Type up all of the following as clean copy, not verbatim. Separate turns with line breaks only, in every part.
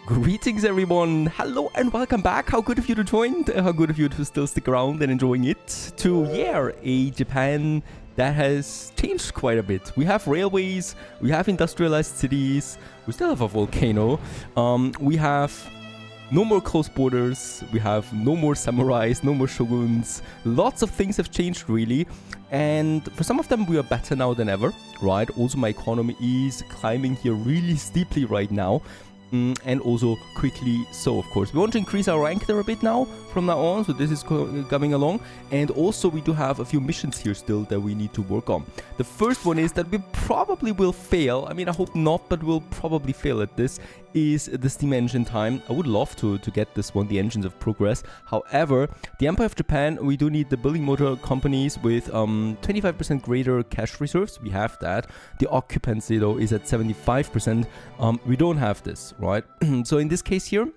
Greetings everyone, hello and welcome back. How good of you to join, how good of you to still stick around and enjoying it to, a Japan that has changed quite a bit. We have railways, we have industrialized cities, we still have a volcano, we have no more close borders, we have no more samurais, no more shoguns. Lots of things have changed really, and for some of them we are better now than ever, right? Also my economy is climbing here really steeply right now. And also quickly so, of course. We want to increase our rank there a bit now from now on, so this is coming along. And also we do have a few missions here still that we need to work on. The first one is that we probably will fail. I mean, I hope not, but we'll probably fail at this, is the steam engine time. I would love to get this one, the engines of progress. However, the Empire of Japan, we do need the building motor companies with 25% greater cash reserves. We have that. The occupancy though is at 75%. We don't have this, right? So in this case here,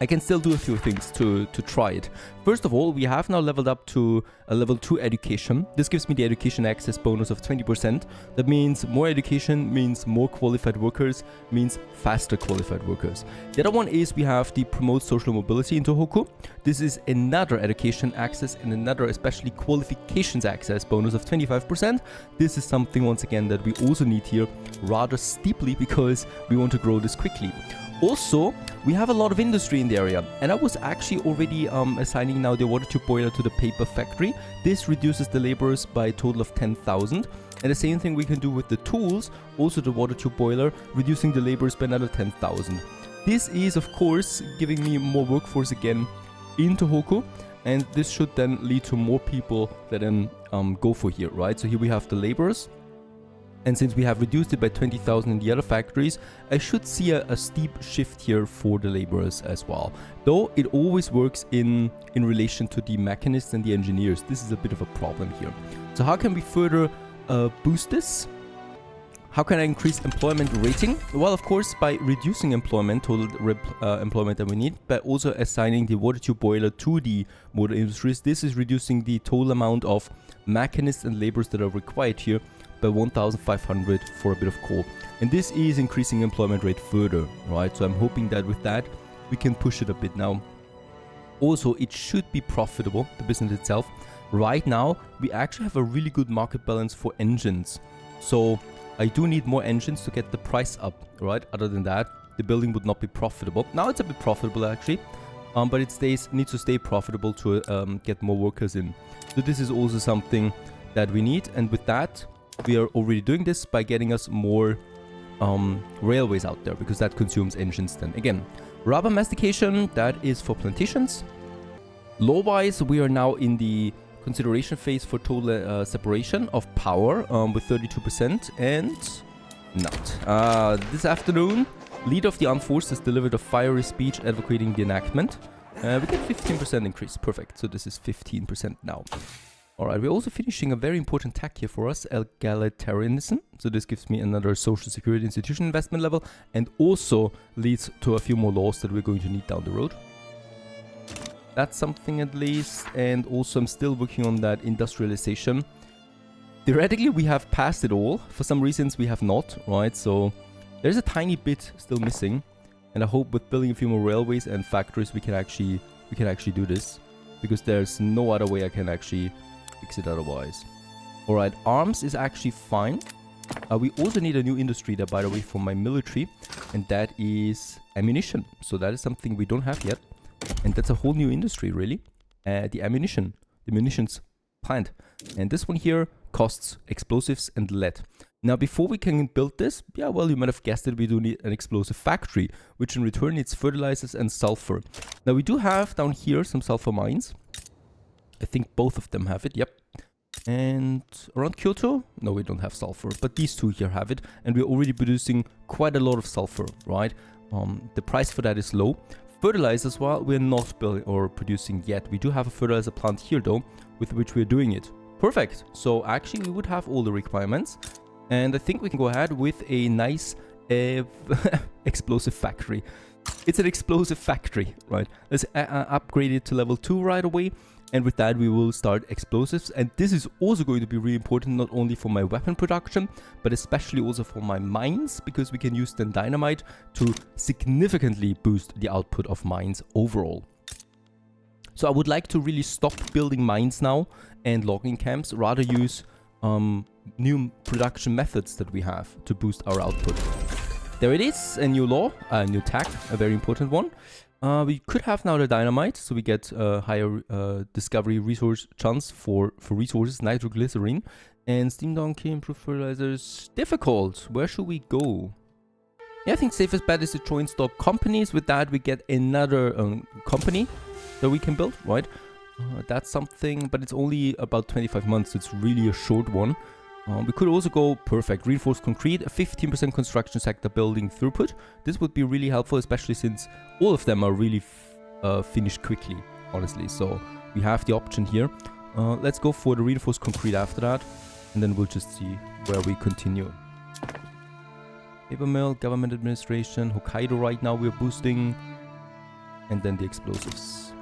I can still do a few things to try it. First of all, we have now leveled up to a level 2 education. This gives me the education access bonus of 20%. That means more education means more qualified workers, means faster qualified workers. The other one is we have the promote social mobility in Tohoku. This is another education access and another especially qualifications access bonus of 25%. This is something once again that we also need here rather steeply because we want to grow this quickly. Also, we have a lot of industry in the area, and I was actually already assigning now the water tube boiler to the paper factory. This reduces the laborers by a total of 10,000, and the same thing we can do with the tools, also the water tube boiler, reducing the laborers by another 10,000. This is of course giving me more workforce again in Tohoku, and this should then lead to more people that then go for here, right? So here we have the laborers. And since we have reduced it by 20,000 in the other factories, I should see a steep shift here for the laborers as well. Though it always works in relation to the mechanists and the engineers. This is a bit of a problem here. So how can we further boost this? How can I increase employment rating? Well, of course, by reducing employment, total employment that we need, but also assigning the water tube boiler to the motor industries. This is reducing the total amount of mechanists and laborers that are required here by 1,500 for a bit of coal. And this is increasing employment rate further, right? So I'm hoping that with that, we can push it a bit now. Also, it should be profitable, the business itself. Right now, we actually have a really good market balance for engines. So I do need more engines to get the price up, right? Other than that, the building would not be profitable. Now it's a bit profitable actually, but it needs to stay profitable to get more workers in. So this is also something that we need, and with that, we are already doing this by getting us more railways out there, because that consumes engines then. Again, rubber mastication, that is for plantations. Law-wise, we are now in the consideration phase for total separation of power with 32%, and not. This afternoon, leader of the armed forces delivered a fiery speech advocating the enactment. We get 15% increase. Perfect. So this is 15% now. Alright, we're also finishing a very important tech here for us, egalitarianism. So this gives me another social security institution investment level, and also leads to a few more laws that we're going to need down the road. That's something at least, and also I'm still working on that industrialization. Theoretically, we have passed it all. For some reasons, we have not, right? So there's a tiny bit still missing, and I hope with building a few more railways and factories, we can actually do this, because there's no other way I can actually fix it otherwise. Alright, arms is actually fine. We also need a new industry there, by the way, for my military, and that is ammunition. So that is something we don't have yet, and that's a whole new industry really. The munitions plant, and this one here costs explosives and lead. Now before we can build this, yeah, well, you might have guessed it, we do need an explosive factory, which in return needs fertilizers and sulfur. Now we do have down here some sulfur mines. I think both of them have it, yep. And around Kyoto, no, we don't have sulfur, but these two here have it, and we're already producing quite a lot of sulfur, right? The price for that is low. Fertilizers, well, we're not building or producing yet. We do have a fertilizer plant here though, with which we're doing it. Perfect. So actually we would have all the requirements, and I think we can go ahead with a nice explosive factory. It's an explosive factory, right? Let's upgrade it to level 2 right away. And with that, we will start explosives. And this is also going to be really important, not only for my weapon production, but especially also for my mines, because we can use then dynamite to significantly boost the output of mines overall. So I would like to really stop building mines now and logging camps, rather use new production methods that we have to boost our output. There it is, a new law, a new tag, a very important one. We could have now the dynamite, so we get a higher discovery resource chance for resources, nitroglycerin, and steam donkey, improved fertilizers. Difficult. Where should we go? Yeah, I think safest bet is to join stock companies. With that, we get another company that we can build, right? That's something, but it's only about 25 months, so it's really a short one. We could also go perfect reinforced concrete, a 15% construction sector building throughput. This would be really helpful, especially since all of them are really finished quickly, honestly. So we have the option here. Let's go for the reinforced concrete after that, and then we'll just see where we continue. Paper mill, government administration, Hokkaido right now we're boosting, and then the explosives.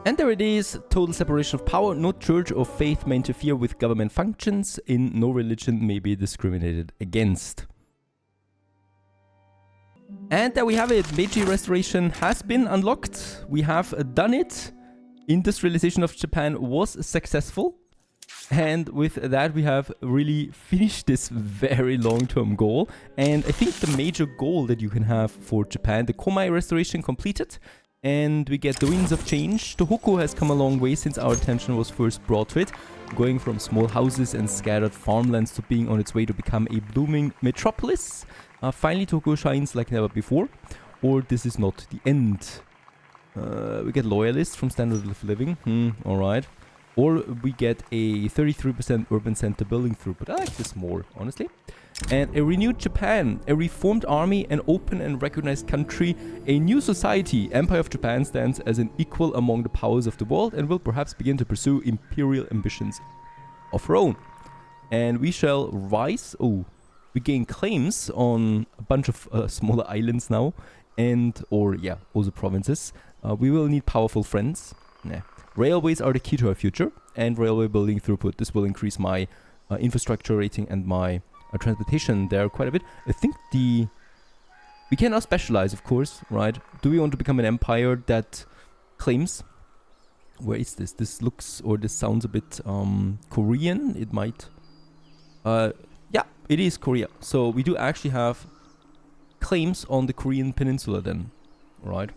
And there it is, total separation of power. No church or faith may interfere with government functions. In no religion may be discriminated against. And there we have it. Meiji Restoration has been unlocked. We have done it. Industrialization of Japan was successful. And with that, we have really finished this very long-term goal. And I think the major goal that you can have for Japan, the Komai Restoration completed. And we get the winds of change. Tohoku has come a long way since our attention was first brought to it, going from small houses and scattered farmlands to being on its way to become a blooming metropolis. Finally, Tohoku shines like never before, or this is not the end. We get loyalists from standard of living, alright. Or we get a 33% urban center building throughput. I like this more, honestly. And a renewed Japan, a reformed army, an open and recognized country, a new society. Empire of Japan stands as an equal among the powers of the world and will perhaps begin to pursue imperial ambitions of her own. And we shall rise. Oh, we gain claims on a bunch of smaller islands now, also provinces. We will need powerful friends. Railways are the key to our future, and railway building throughput. This will increase my infrastructure rating and my transportation there quite a bit. I think we can now specialize, of course, right? Do we want to become an empire that claims? Where is this? This looks, or this sounds a bit Korean. It might. Yeah, it is Korea. So we do actually have claims on the Korean peninsula then, right?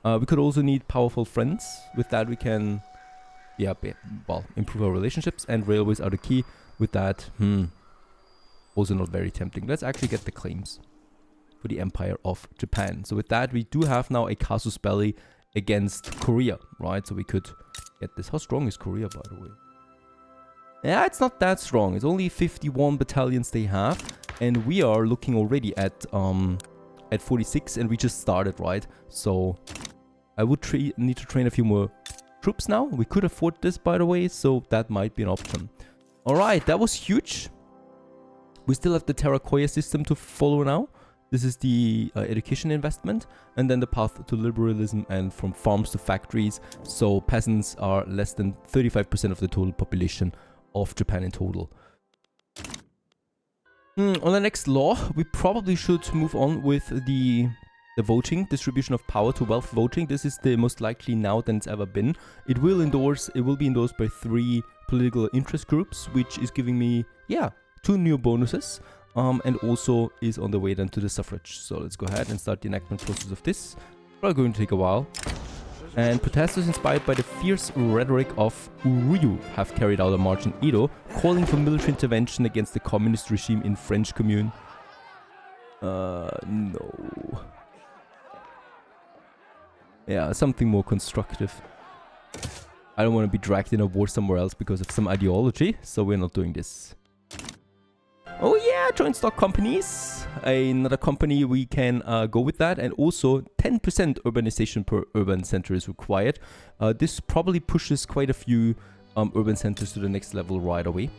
We could also need powerful friends. With that, we can, improve our relationships, and railways are the key. With that, also not very tempting. Let's actually get the claims for the Empire of Japan. So with that, we do have now a casus belli against Korea, right? So we could get this. How strong is Korea, by the way? Yeah, it's not that strong. It's only 51 battalions they have, and we are looking already at 46, and we just started, right? So I would need to train a few more troops now. We could afford this, by the way, so that might be an option. All right, that was huge. We still have the Terracotta system to follow now. This is the education investment, and then the path to liberalism and from farms to factories. So peasants are less than 35% of the total population of Japan in total. On the next law, we probably should move on with the voting, distribution of power to wealth voting. This is the most likely now than it's ever been. It will be endorsed by 3 political interest groups, which is giving me, 2 new bonuses, and also is on the way then to the suffrage. So let's go ahead and start the enactment process of this. Probably going to take a while. And protesters inspired by the fierce rhetoric of Uryu have carried out a march in Edo, calling for military intervention against the communist regime in French Commune. No. Yeah, something more constructive. I don't want to be dragged in a war somewhere else because of some ideology, so we're not doing this. Oh yeah, joint stock companies. Another company we can go with that, and also 10% urbanization per urban center is required. This probably pushes quite a few urban centers to the next level right away.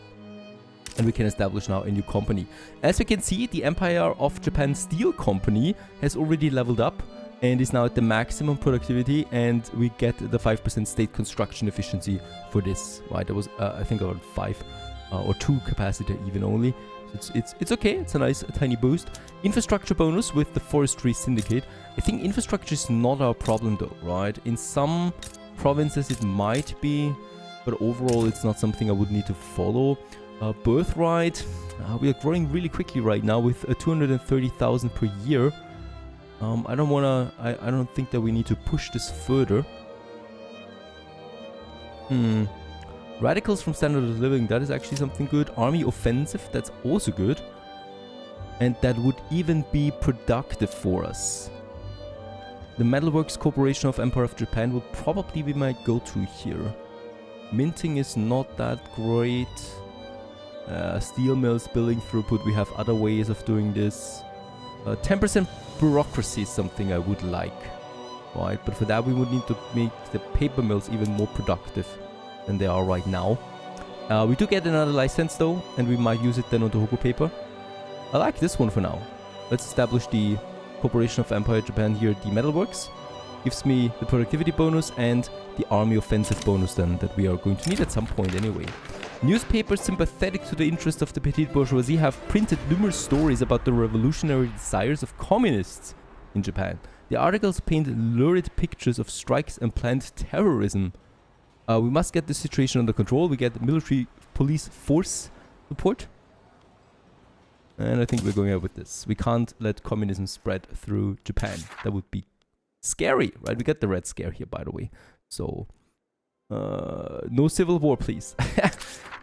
And we can establish now a new company. As we can see, the Empire of Japan Steel Company has already leveled up. and is now at the maximum productivity, and we get the 5% state construction efficiency for this, right? It was I think around 5 or 2 capacity even only. So it's okay. It's a nice tiny boost. Infrastructure bonus with the forestry syndicate. I think infrastructure is not our problem though, right? In some provinces it might be, but overall it's not something I would need to follow. Birthright, we are growing really quickly right now with 230,000 per year. I don't think that we need to push this further. Radicals from standard of living, that is actually something good. Army offensive, that's also good. And that would even be productive for us. The Metalworks Corporation of Empire of Japan will probably be my go-to here. Minting is not that great. Steel mills building throughput, we have other ways of doing this. 10% bureaucracy is something I would like, right? But for that we would need to make the paper mills even more productive than they are right now. We do get another license though, and we might use it then on Tohoku paper. I like this one for now. Let's establish the Corporation of Empire Japan here at the Metalworks. Gives me the productivity bonus and the army offensive bonus then that we are going to need at some point anyway. Newspapers sympathetic to the interests of the petite bourgeoisie have printed numerous stories about the revolutionary desires of communists in Japan. The articles paint lurid pictures of strikes and planned terrorism. We must get the situation under control. We get military police force support. And I think we're going out with this. We can't let communism spread through Japan. That would be scary, right? We got the Red Scare here, by the way. So, no civil war, please.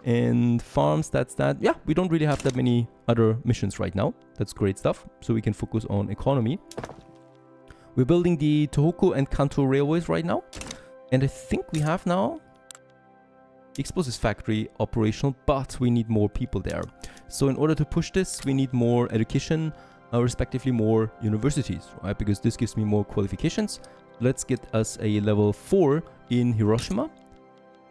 And farms, that's that. Yeah, we don't really have that many other missions right now. That's great stuff. So we can focus on economy. We're building the Tohoku and Kanto railways right now. And I think we have now the explosives factory operational, but we need more people there. So in order to push this, we need more education, respectively more universities, right? Because this gives me more qualifications. Let's get us a level 4 in Hiroshima.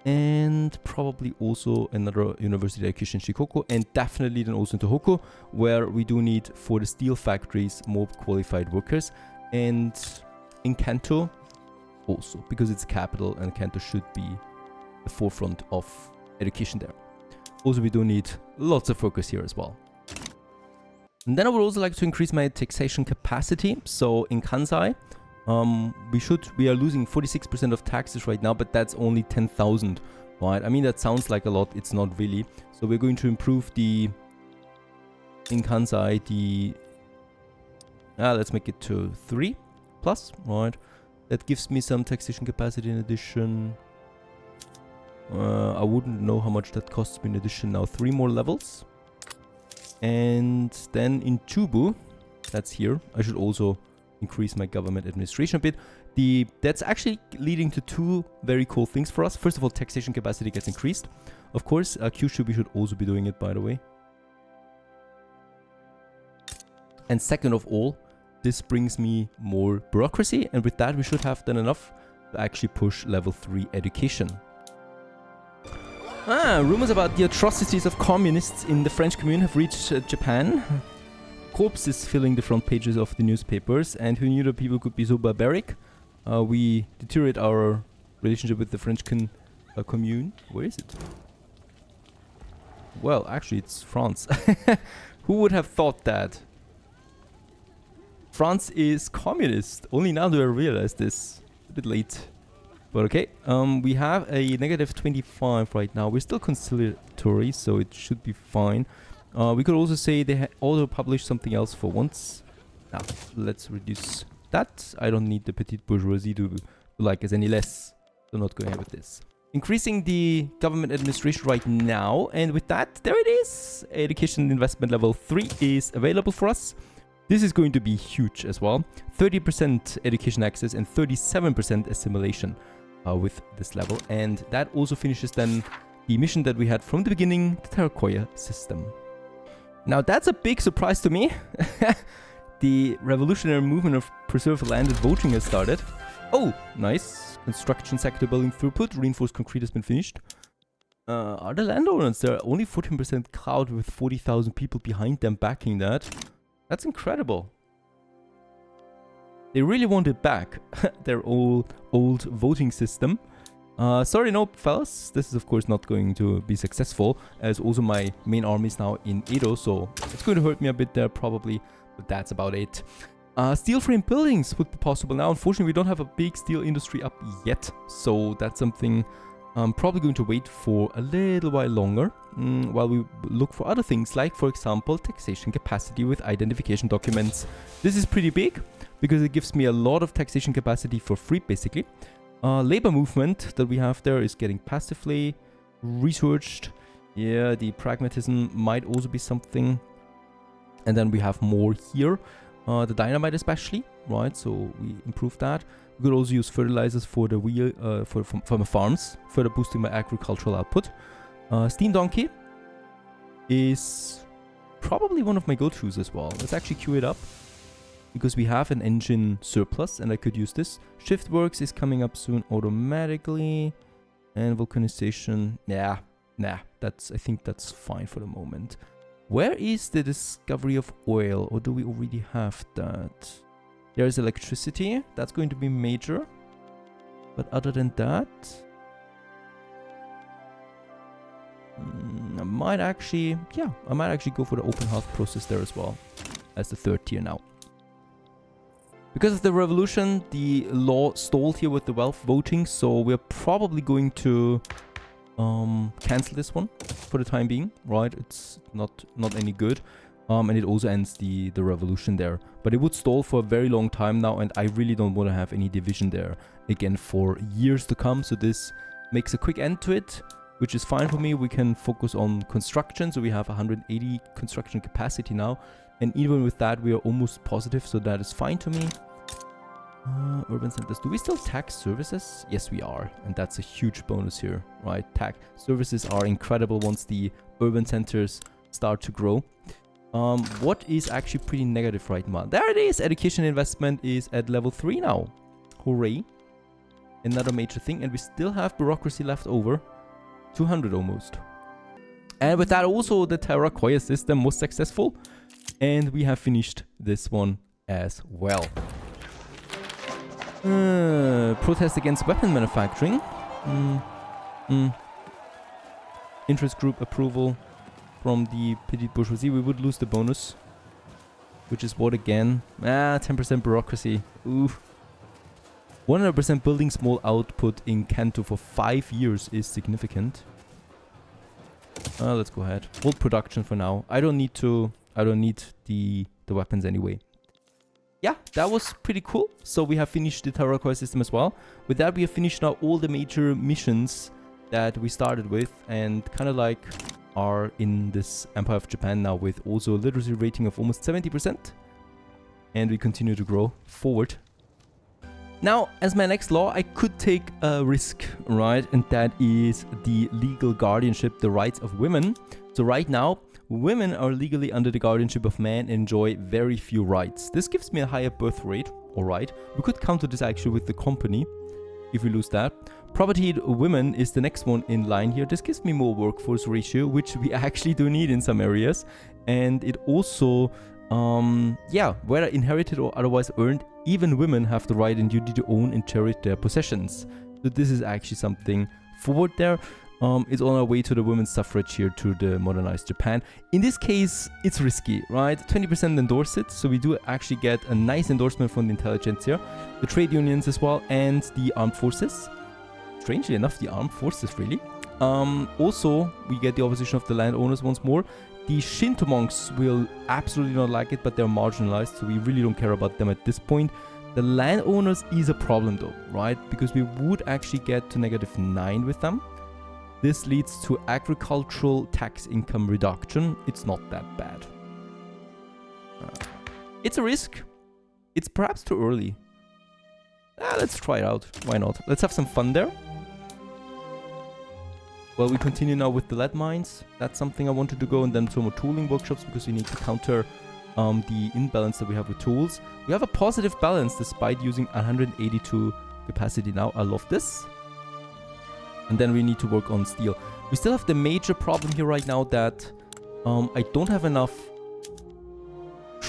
And probably also another university education in Shikoku, and definitely then also in Tohoku, where we do need for the steel factories more qualified workers. And in Kanto also, because it's capital and Kanto should be the forefront of education there. Also, we do need lots of focus here as well. And then I would also like to increase my taxation capacity. So in Kansai, we are losing 46% of taxes right now, but that's only 10,000, right? I mean, that sounds like a lot. It's not really. So we're going to improve in Kansai, let's make it to 3 plus, right? That gives me some taxation capacity in addition. I wouldn't know how much that costs me in addition now. 3 more levels. And then in Chubu, that's here, I should also increase my government administration a bit. That's actually leading to 2 very cool things for us. First of all, taxation capacity gets increased. Of course, Kyushu should also be doing it, by the way. And second of all, this brings me more bureaucracy, and with that we should have done enough to actually push level 3 education. Rumors about the atrocities of communists in the French commune have reached Japan. Corpses filling the front pages of the newspapers, and who knew that people could be so barbaric? We deteriorate our relationship with the French commune. Where is it? Well, actually it's France. Who would have thought that? France is communist. Only now do I realize this. A bit late. But okay. We have a negative 25 right now. We're still conciliatory, so it should be fine. We could also say they auto-publish something else for once. Now, let's reduce that. I don't need the petite bourgeoisie to like us any less. So not going ahead with this. Increasing the government administration right now. And with that, there it is. Education investment level 3 is available for us. This is going to be huge as well. 30% education access and 37% assimilation with this level. And that also finishes then the mission that we had from the beginning, the Terakoya system. Now that's a big surprise to me. The revolutionary movement of preserved land and voting has started. Oh, nice. Construction sector building throughput. Reinforced concrete has been finished. Are the landowners? There are only 14% cloud with 40,000 people behind them backing that. That's incredible. They really want it back, their old voting system. Sorry, no, fellas. This is, of course, not going to be successful, as also my main army is now in Edo, so it's going to hurt me a bit there, probably, but that's about it. Steel frame buildings would be possible now. Unfortunately, we don't have a big steel industry up yet, so that's something I'm probably going to wait for a little while longer, while we look for other things, like, for example, taxation capacity with identification documents. This is pretty big, because it gives me a lot of taxation capacity for free, basically. Labor movement that we have there is getting passively researched. Yeah, the pragmatism might also be something. And then we have more here. The dynamite especially, right? So we improve that. We could also use fertilizers for the wheel, from the farms, further boosting my agricultural output. Steam donkey is probably one of my go-tos as well. Let's actually queue it up, because we have an engine surplus and I could use this. Shift works is coming up soon automatically. And vulcanization, nah, I think that's fine for the moment. Where is the discovery of oil, or do we already have that? There's electricity, that's going to be major. But other than that, I might actually go for the open health process there as well, as the third tier now. Because of the revolution, the law stalled here with the wealth voting, so we're probably going to cancel this one for the time being, right? It's not any good, and it also ends the revolution there. But it would stall for a very long time now, and I really don't want to have any division there again for years to come. So this makes a quick end to it, which is fine for me. We can focus on construction, so we have 180 construction capacity now, and even with that we are almost positive, so that is fine to me. Urban centers. Do we still tax services? Yes, we are. And that's a huge bonus here, right? Tax services are incredible once the urban centers start to grow. What is actually pretty negative right now? There it is. Education investment is at level 3 now. Hooray. Another major thing. And we still have bureaucracy left over. 200 almost. And with that also, the Terracotta system was successful. And we have finished this one as well. Protest against weapon manufacturing. Interest group approval from the petite bourgeoisie. We would lose the bonus, which is what again? 10% bureaucracy. Oof. 100% building small output in Kanto for 5 years is significant. Let's go ahead. Hold production for now. I don't need the weapons anyway. Yeah, that was pretty cool. So we have finished the Terracotta system as well. With that, we have finished now all the major missions that we started with, and kind of like are in this Empire of Japan now with also a literacy rating of almost 70%. And we continue to grow forward. Now, as my next law, I could take a risk, right? And that is the legal guardianship, the rights of women. So right now, women are legally under the guardianship of men and enjoy very few rights. This gives me a higher birth rate, alright. We could counter this actually with the company, if we lose that. Propertied women is the next one in line here. This gives me more workforce ratio, which we actually do need in some areas. And it also, whether inherited or otherwise earned, even women have the right and duty to own and cherish their possessions. So this is actually something forward there. It's on our way to the women's suffrage here to the modernized Japan. In this case, it's risky, right? 20% endorse it, so we do actually get a nice endorsement from the intelligentsia, the trade unions as well, and the armed forces. Strangely enough, the armed forces, really. Also, we get the opposition of the landowners once more. The Shinto monks will absolutely not like it, but they're marginalized, so we really don't care about them at this point. The landowners is a problem though, right? Because we would actually get to -9 with them. This leads to agricultural tax income reduction. It's not that bad. It's a risk. It's perhaps too early. Let's try it out. Why not? Let's have some fun there. Well, we continue now with the lead mines. That's something I wanted to go, and then some more tooling workshops because we need to counter the imbalance that we have with tools. We have a positive balance despite using 182 capacity now. I love this. And then we need to work on steel. We still have the major problem here right now that I don't have enough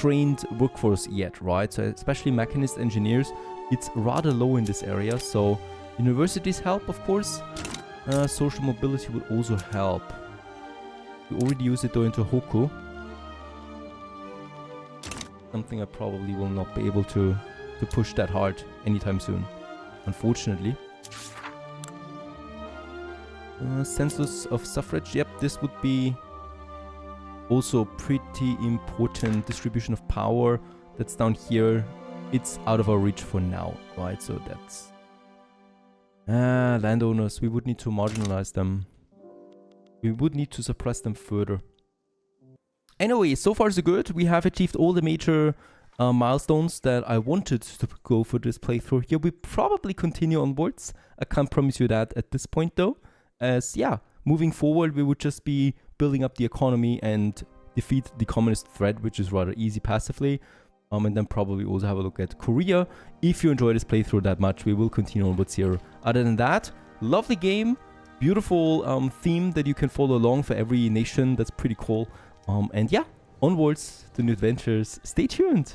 trained workforce yet, right? So especially mechanist engineers, it's rather low in this area. So universities help, of course. Social mobility would also help. We already use it though into Hoku. Something I probably will not be able to push that hard anytime soon, unfortunately. Census of suffrage, yep, this would be also pretty important. Distribution of power, that's down here. It's out of our reach for now, right? So that's... landowners, we would need to marginalize them. We would need to suppress them further. Anyway, so far so good. We have achieved all the major milestones that I wanted to go for this playthrough here. We probably continue onwards. I can't promise you that at this point though. As yeah, moving forward we would just be building up the economy and defeat the communist threat, which is rather easy passively. And then probably also have a look at Korea. If you enjoy this playthrough that much, we will continue onwards here. Other than that, lovely game. Beautiful theme that you can follow along for every nation. That's pretty cool. And yeah, onwards to new adventures. Stay tuned.